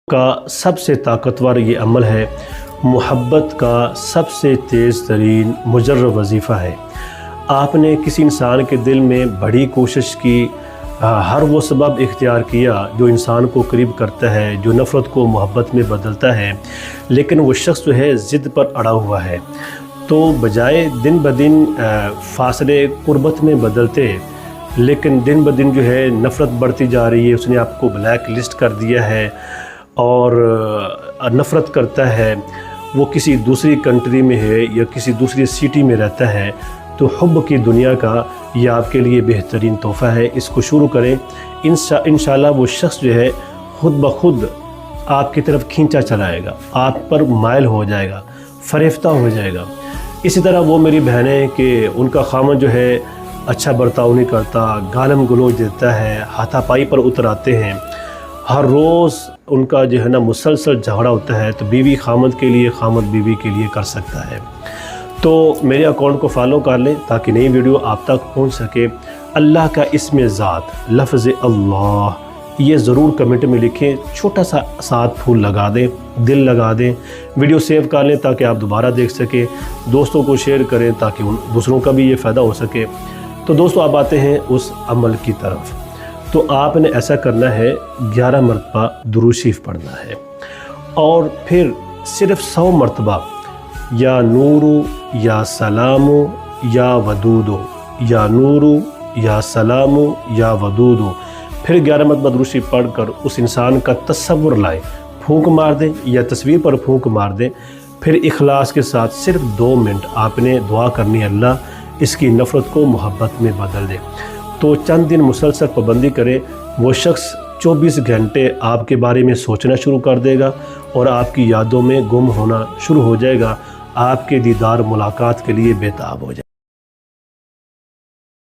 کا سب سے طاقتور یہ عمل ہے، محبت کا سب سے تیز ترین مجرب وظیفہ ہے۔ آپ نے کسی انسان کے دل میں بڑی کوشش کی، ہر وہ سبب اختیار کیا جو انسان کو قریب کرتا ہے، جو نفرت کو محبت میں بدلتا ہے، لیکن وہ شخص جو ہے ضد پر اڑا ہوا ہے، تو بجائے دن بدن فاصلے قربت میں بدلتے، لیکن دن بدن جو ہے نفرت بڑھتی جا رہی ہے۔ اس نے آپ کو بلیک لسٹ کر دیا ہے اور نفرت کرتا ہے، وہ کسی دوسری کنٹری میں ہے یا کسی دوسری سٹی میں رہتا ہے، تو حب کی دنیا کا یہ آپ کے لیے بہترین تحفہ ہے۔ اس کو شروع کریں، انشاءاللہ وہ شخص جو ہے خود بخود آپ کی طرف کھینچا چلائے گا، آپ پر مائل ہو جائے گا، فریفتہ ہو جائے گا۔ اسی طرح وہ میری بہنیں کہ ان کا خامن جو ہے اچھا برتاؤ نہیں کرتا، گالم گلوچ دیتا ہے، ہاتھا پائی پر اتر آتے ہیں، ہر روز ان کا جو ہے نا مسلسل جھگڑا ہوتا ہے، تو بیوی خامد کے لیے، خامد بیوی کے لیے کر سکتا ہے۔ تو میرے اکاؤنٹ کو فالو کر لیں تاکہ نئی ویڈیو آپ تک پہنچ سکے۔ اللہ کا اسم ذات لفظ اللہ یہ ضرور کمنٹ میں لکھیں، چھوٹا سا 7 پھول لگا دیں، دل لگا دیں، ویڈیو سیو کر لیں تاکہ آپ دوبارہ دیکھ سکیں، دوستوں کو شیئر کریں تاکہ دوسروں کا بھی یہ فائدہ ہو سکے۔ تو دوستو آپ آتے ہیں اس عمل کی طرف۔ تو آپ نے ایسا کرنا ہے، 11 مرتبہ درود شریف پڑھنا ہے، اور پھر صرف 100 مرتبہ یا نورو یا سلامو یا ودودو، یا نورو یا سلامو یا ودودو، پھر 11 مرتبہ درود شریف پڑھ کر اس انسان کا تصور لائیں، پھونک مار دیں یا تصویر پر پھونک مار دیں، پھر اخلاص کے ساتھ صرف 2 منٹ آپ نے دعا کرنی ہے، اللہ اس کی نفرت کو محبت میں بدل دے۔ تو چند دن مسلسل پابندی کریں، وہ شخص 24 گھنٹے آپ کے بارے میں سوچنا شروع کر دے گا اور آپ کی یادوں میں گم ہونا شروع ہو جائے گا، آپ کے دیدار ملاقات کے لیے بے تاب ہو جائے گا۔